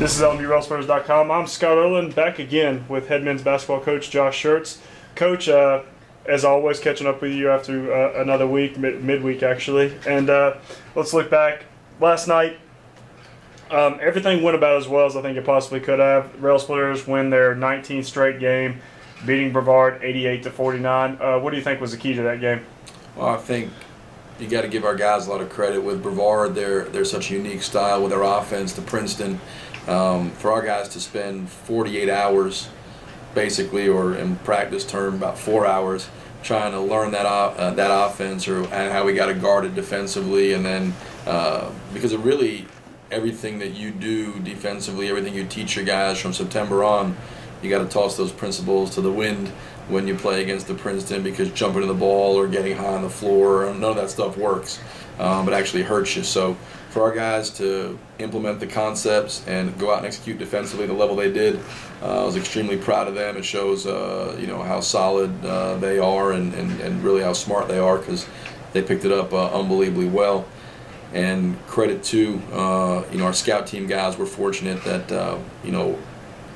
This is LMU I'm Scott Erlin, back again with head men's basketball coach Josh Schertz. Coach, as always, catching up with you after another week, midweek actually. And let's look back. Last night, everything went about as well as I think it possibly could have. Rail Splitters win their 19th straight game, beating Brevard 88-49. What do you think was the key to that game? Well, I think you got to give our guys a lot of credit. With Brevard, they're such a unique style with their offense. To Princeton, for our guys to spend 48 hours, basically, or in practice term, about 4 hours, trying to learn that offense and how we got to guard it defensively, and then because of really everything that you do defensively, everything you teach your guys from September on, you got to toss those principles to the wind when you play against the Princeton, because jumping to the ball or getting high on the floor, none of that stuff works, but actually hurts you. So for our guys to implement the concepts and go out and execute defensively the level they did, I was extremely proud of them. It shows how solid they are and really how smart they are, because they picked it up unbelievably well. And credit to our scout team guys. We're fortunate that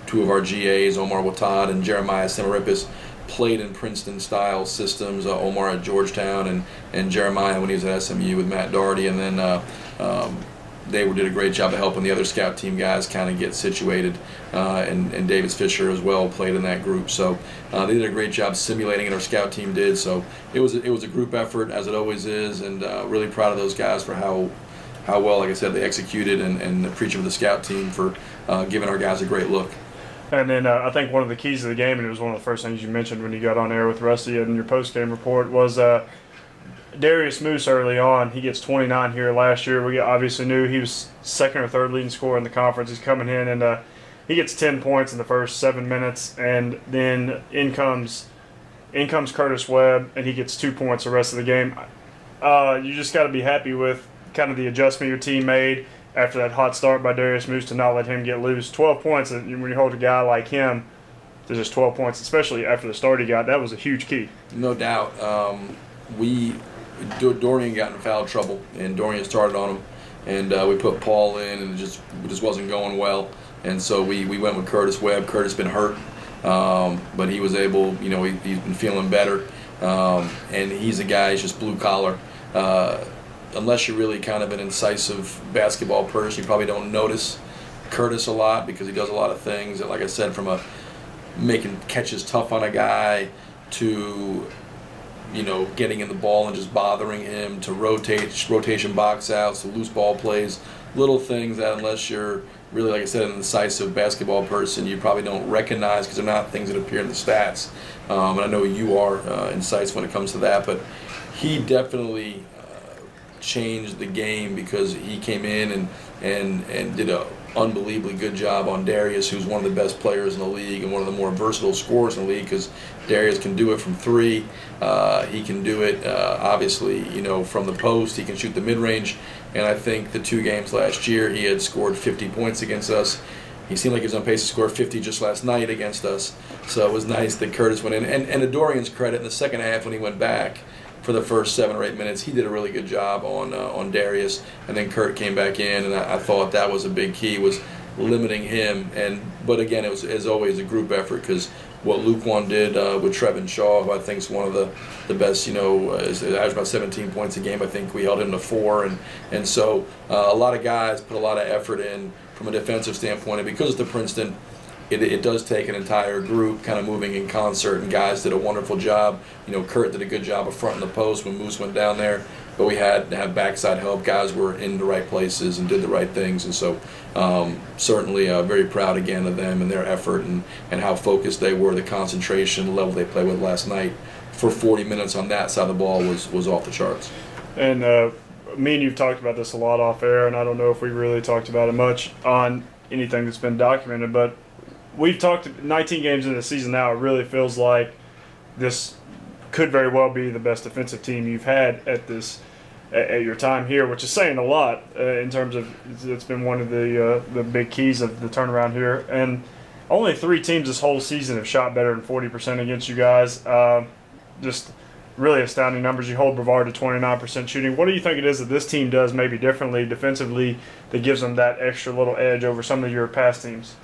two of our GAs, Omar Watad and Jeremiah Semaripis, played in Princeton-style systems. Omar at Georgetown and Jeremiah when he was at SMU with Matt Doherty. And then they did a great job of helping the other scout team guys kind of get situated. And Davis Fisher as well played in that group. So they did a great job simulating it, our scout team did. So it was a group effort, as it always is, and really proud of those guys for how well, like I said, they executed, and appreciative of the scout team for giving our guys a great look. And then I think one of the keys to the game, and it was one of the first things you mentioned when you got on air with Rusty in your post-game report, was Darius Moose early on. He gets 29 here last year. We obviously knew he was second or third leading scorer in the conference. He's coming in, and he gets 10 points in the first 7 minutes, and then in comes Curtis Webb, and he gets 2 points the rest of the game. You just got to be happy with kind of the adjustment your team made after that hot start by Darius Moose to not let him get loose. 12 points, and when you hold a guy like him to just 12 points, especially after the start he got, that was a huge key. No doubt. Dorian got in foul trouble, and Dorian started on him, and we put Paul in, and it just wasn't going well. And so we went with Curtis Webb. Curtis been hurt, but he was able, he's been feeling better, and he's a guy, he's just blue collar. Unless you're really kind of an incisive basketball person, you probably don't notice Curtis a lot, because he does a lot of things. And like I said, from making catches tough on a guy to, getting in the ball and just bothering him, to rotation box outs, to loose ball plays, little things that unless you're really, like I said, an incisive basketball person, you probably don't recognize, because they're not things that appear in the stats. And I know you are incisive when it comes to that, but he definitely changed the game, because he came in and did a unbelievably good job on Darius, who's one of the best players in the league and one of the more versatile scorers in the league, because Darius can do it from three. He can do it, obviously, from the post. He can shoot the mid-range. And I think the 2 games last year, he had scored 50 points against us. He seemed like he was on pace to score 50 just last night against us. So it was nice that Curtis went in. And to Dorian's credit, in the second half when he went back, for the first 7 or 8 minutes, he did a really good job on Darius, and then Kurt came back in, and I thought that was a big key, was limiting him. But again, it was, as always, a group effort, because what Luquan did with Trevin Shaw, who I think is one of the best, is averaged about 17 points a game. I think we held him to 4, and so a lot of guys put a lot of effort in from a defensive standpoint, and because it's the Princeton, it does take an entire group kind of moving in concert, and guys did a wonderful job. Kurt did a good job of fronting the post when Moose went down there, but we had to have backside help. Guys were in the right places and did the right things, and so certainly very proud again of them and their effort and how focused they were. The concentration, the level they played with last night for 40 minutes on that side of the ball was off the charts. And me and you've talked about this a lot off air, and I don't know if we really talked about it much on anything that's been documented, but we've talked 19 games into the season now. It really feels like this could very well be the best defensive team you've had at your time here, which is saying a lot in terms of it's been one of the big keys of the turnaround here. And only 3 teams this whole season have shot better than 40% against you guys. Just really astounding numbers. You hold Brevard to 29% shooting. What do you think it is that this team does maybe differently defensively that gives them that extra little edge over some of your past teams?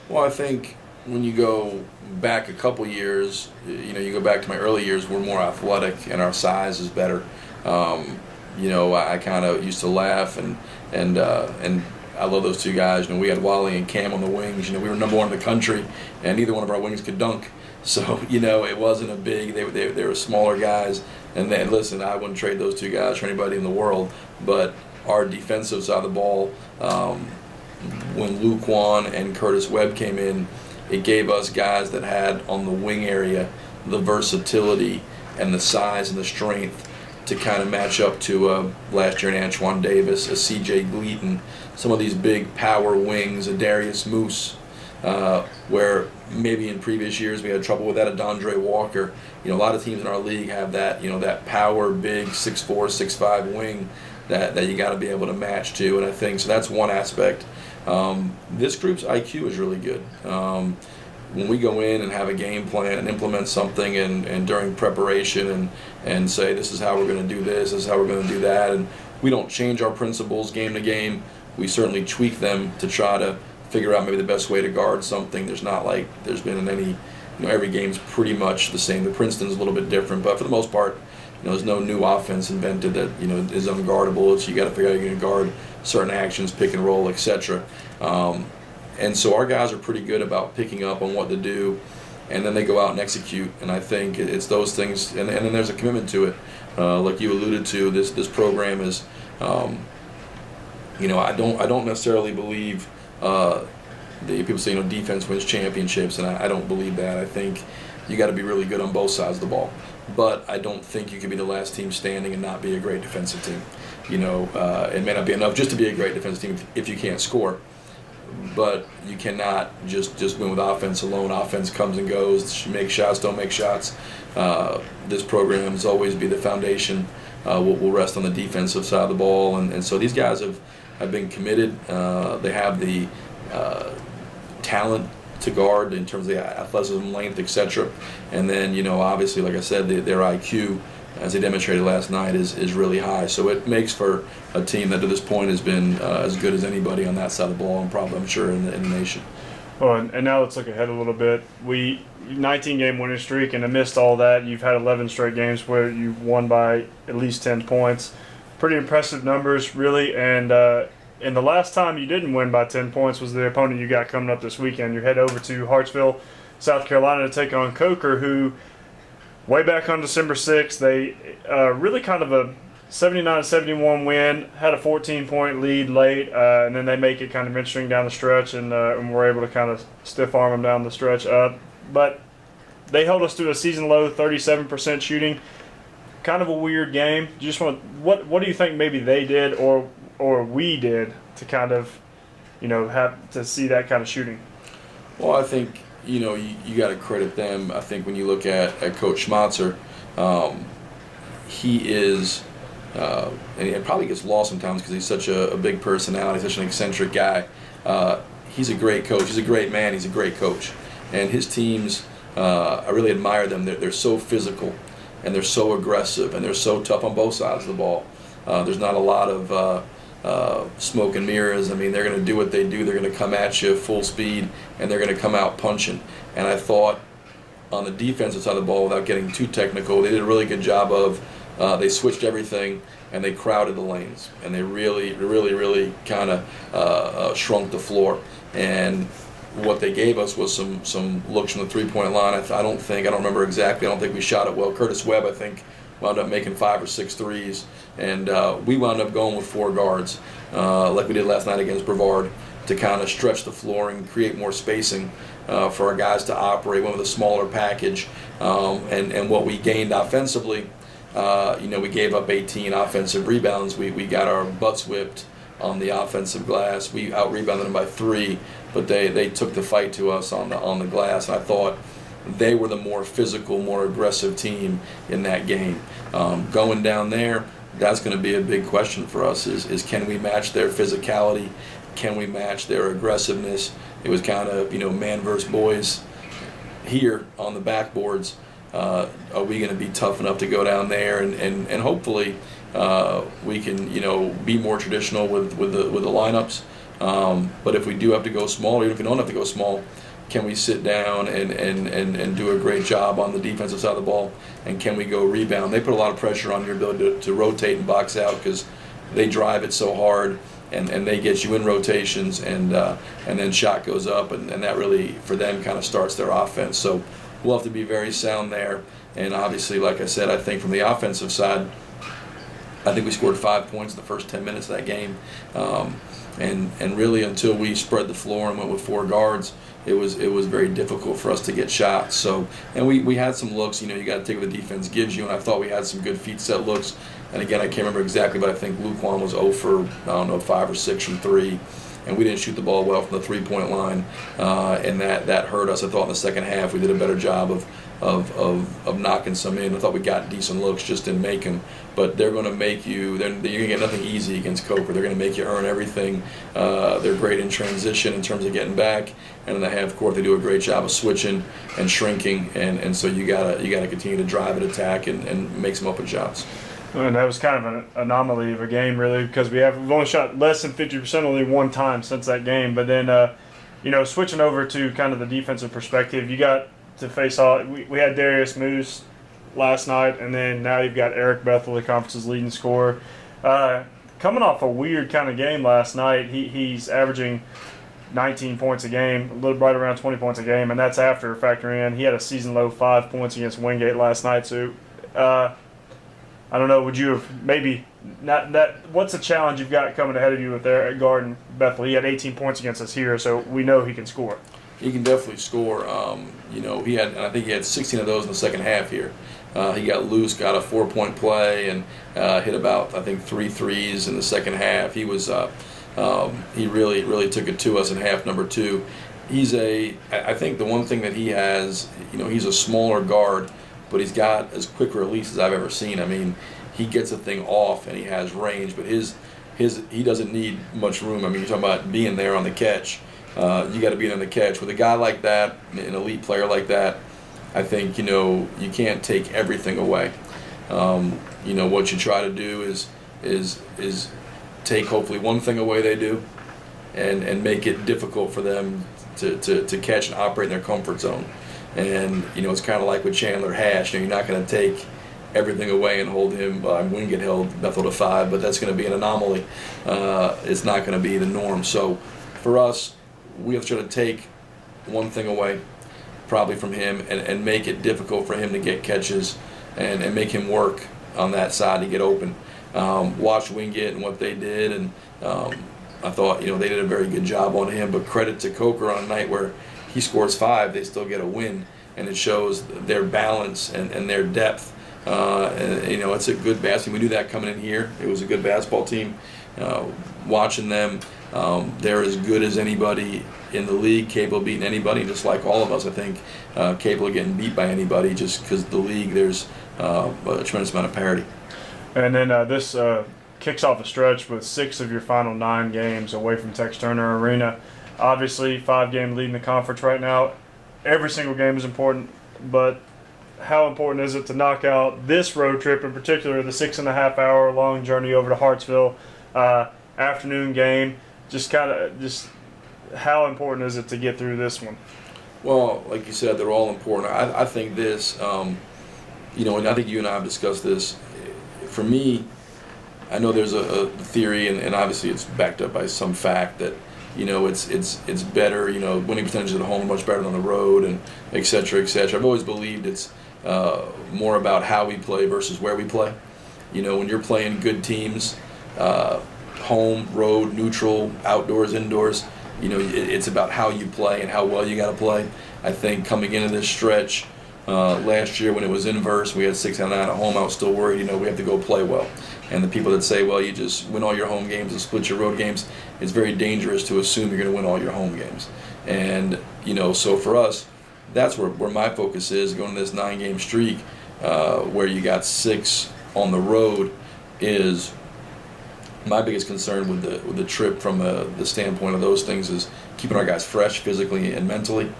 Well, I think when you go back a couple years, you go back to my early years, we're more athletic and our size is better. I kind of used to laugh and I love those two guys. We had Wally and Cam on the wings. We were number one in the country, and neither one of our wings could dunk. So it wasn't a big. They were smaller guys, and then listen, I wouldn't trade those two guys for anybody in the world. But our defensive side of the ball, when Luke Wan and Curtis Webb came in, it gave us guys that had on the wing area the versatility and the size and the strength to kind of match up to last year in Antoine Davis, a C.J. Gleaton, some of these big power wings, a Darius Moose, where maybe in previous years we had trouble with that, a Dondre Walker. A lot of teams in our league have that, that power, big 6'4", 6'5" wing that you got to be able to match to, and I think so. That's one aspect. This group's IQ is really good. When we go in and have a game plan and implement something and during preparation and say this is how we're going to do this is how we're going to do that, and we don't change our principles game to game. We certainly tweak them to try to figure out maybe the best way to guard something. There's not like there's been in any, every game's pretty much the same. The Princeton's a little bit different, but for the most part, there's no new offense invented that is unguardable. It's you got to figure out you're going to guard certain actions, pick and roll, etc. And so our guys are pretty good about picking up on what to do, and then they go out and execute. And I think it's those things, and then there's a commitment to it. Like you alluded to, this program is, I don't necessarily believe people say defense wins championships, and I don't believe that. I think you got to be really good on both sides of the ball, but I don't think you can be the last team standing and not be a great defensive team. It may not be enough just to be a great defensive team if you can't score. But you cannot just win with offense alone. Offense comes and goes. Make shots, don't make shots. This program has always be the foundation. We'll rest on the defensive side of the ball, and so these guys have been committed. They have the talent to guard in terms of the athleticism, length, etc. And then obviously, like I said, their IQ, as they demonstrated last night, is really high. So it makes for a team that to this point has been as good as anybody on that side of the ball, and probably, I'm sure, in the nation. Well, and now let's look ahead a little bit. 19-game winning streak, and amidst all that, you've had 11 straight games where you've won by at least 10 points. Pretty impressive numbers, really. And the last time you didn't win by 10 points was the opponent you got coming up this weekend. You head over to Hartsville, South Carolina, to take on Coker, who way back on December 6th, they really kind of a 79-71 win, had a 14-point lead late, and then they make it kind of interesting down the stretch, and we're able to kind of stiff-arm them down the stretch. But they held us to a season-low 37% shooting. Kind of a weird game. What do you think maybe they did or we did to kind of, have to see that kind of shooting? Well, I think you got to credit them. I think when you look at Coach Schmatzer, he is, and it probably gets lost sometimes because he's such a big personality, such an eccentric guy. He's a great coach. He's a great man. He's a great coach. And his teams, I really admire them. They're so physical, and they're so aggressive, and they're so tough on both sides of the ball. There's not a lot of smoke and mirrors. I mean, they're going to do what they do. They're going to come at you full speed, and they're going to come out punching. And I thought on the defensive side of the ball, without getting too technical, they did a really good job of they switched everything, and they crowded the lanes, and they really kind of shrunk the floor. And what they gave us was some looks from the three-point line. I don't remember exactly. I don't think we shot it well. Curtis Webb, I think, wound up making 5 or 6 threes, and we wound up going with 4 guards, like we did last night against Brevard, to kind of stretch the floor and create more spacing for our guys to operate. Went with a smaller package, and what we gained offensively, we gave up 18 offensive rebounds. We got our butts whipped on the offensive glass. We out-rebounded them by 3, but they took the fight to us on the glass. And I thought they were the more physical, more aggressive team in that game. Going down there, that's going to be a big question for us is can we match their physicality? Can we match their aggressiveness? It was kind of, man versus boys here on the backboards. are we going to be tough enough to go down there and hopefully we can be more traditional with the lineups. But if we do have to go small, or even if we don't have to go small, can we sit down and do a great job on the defensive side of the ball? And can we go rebound? They put a lot of pressure on your ability to rotate and box out because they drive it so hard, and they get you in rotations, and then shot goes up, and that really, for them, kind of starts their offense. So we'll have to be very sound there. And obviously, like I said, I think from the offensive side, I think we scored 5 points in the first 10 minutes of that game. And really, until we spread the floor and went with 4 guards, it was very difficult for us to get shots. So, and we had some looks. You got to take what the defense gives you, and I thought we had some good feet set looks. And again, I can't remember exactly, but I think Luquan was 0 for 5 or 6 from 3, and we didn't shoot the ball well from the 3-point line, and that hurt us. I thought in the second half we did a better job of knocking some in. I thought we got decent looks, just didn't make them. But they're going to make you. You're going to get nothing easy against Coker. They're going to make you earn everything. They're great in transition in terms of getting back, and in the half court they do a great job of switching and shrinking. And so you gotta continue to drive and attack and make some open shots. And that was kind of an anomaly of a game, really, because we've only shot less than 50% only one time since that game. But then, switching over to kind of the defensive perspective, you got to face all. We had Darius Moose last night, and then now you've got Eric Bethel, the conference's leading scorer. Coming off a weird kind of game last night, he's averaging 19 points a game, a little right around 20 points a game, and that's after factoring in he had a season-low 5 points against Wingate last night. So, I don't know, would you have maybe not that? What's the challenge you've got coming ahead of you with Eric Garden Bethel? He had 18 points against us here, so we know he can score. He can definitely score. I think he had 16 of those in the second half here. He got loose, got a 4-point play, and hit about, I think, 3 threes in the second half. He was he really took it to us in half number 2. I think the one thing that he has, he's a smaller guard, but he's got as quick a release as I've ever seen. I mean, he gets a thing off and he has range, but he doesn't need much room. I mean, you're talking about being there on the catch. You got to be there on the catch. With a guy like that, an elite player like that, I think you can't take everything away. What you try to do is take hopefully one thing away they do, and make it difficult for them to catch and operate in their comfort zone. And it's kind of like with Chandler Hash. You're not going to take everything away and hold him. Wingate held Bethel to 5, but that's going to be an anomaly. It's not going to be the norm. So for us, we have to try to take one thing away, probably from him, and make it difficult for him to get catches, and make him work on that side to get open. Watch Wingate and what they did, and I thought they did a very good job on him. But credit to Coker on a night where he scores 5, they still get a win, and it shows their balance and their depth. It's a good basketball. We knew that coming in here. It was a good basketball team. Watching them, they're as good as anybody in the league, capable of beating anybody, just like all of us, I think, capable of getting beat by anybody, just because the league, there's a tremendous amount of parity. And then this kicks off a stretch with 6 of your final 9 games away from Tex Turner Arena. Obviously, 5-game lead in the conference right now. Every single game is important, but how important is it to knock out this road trip, in particular, the 6.5-hour long journey over to Hartsville, afternoon game? Just how important is it to get through this one? Well, like you said, they're all important. I think this, and I think you and I have discussed this. For me, I know there's a theory, and obviously it's backed up by some fact that it's better. Winning percentages at home are much better than on the road, and et cetera, et cetera. I've always believed it's more about how we play versus where we play. When you're playing good teams, home, road, neutral, outdoors, indoors, it's about how you play and how well you got to play. I think coming into this stretch last year when it was inverse, we had 6 out of 9 at home. I was still worried. We have to go play well. And the people that say, well, you just win all your home games and split your road games, it's very dangerous to assume you're going to win all your home games. And, so for us, that's where my focus is, going to this 9-game streak where you got 6 on the road. Is my biggest concern with the trip from the standpoint of those things is keeping our guys fresh physically and mentally.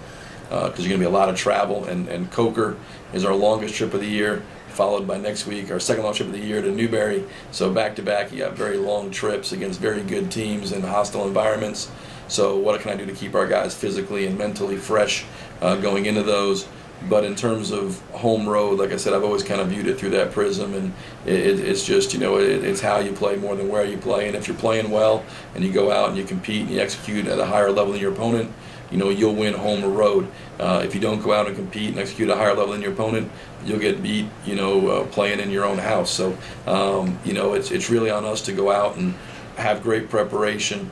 because you're going to be a lot of travel. And Coker is our longest trip of the year, followed by next week our second longest trip of the year to Newberry. So back to back, you have very long trips against very good teams in hostile environments. So what can I do to keep our guys physically and mentally fresh going into those? But in terms of home road, like I said, I've always kind of viewed it through that prism, and it's just, it's how you play more than where you play. And if you're playing well and you go out and you compete and you execute at a higher level than your opponent, you'll win home or road. If you don't go out and compete and execute at a higher level than your opponent, you'll get beat, playing in your own house. So, it's really on us to go out and have great preparation,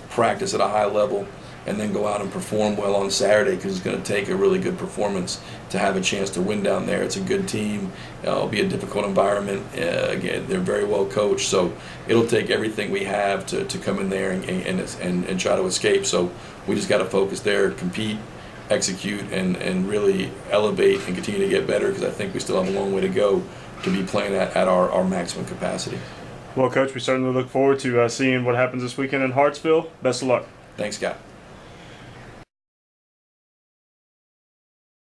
practice at a high level, and then go out and perform well on Saturday, because it's going to take a really good performance to have a chance to win down there. It's a good team. It'll be a difficult environment. Again, they're very well coached, so it'll take everything we have to come in there and try to escape. So we just got to focus there, compete, execute, and really elevate and continue to get better, because I think we still have a long way to go to be playing at our maximum capacity. Well, Coach, we certainly look forward to seeing what happens this weekend in Hartsville. Best of luck. Thanks, Scott.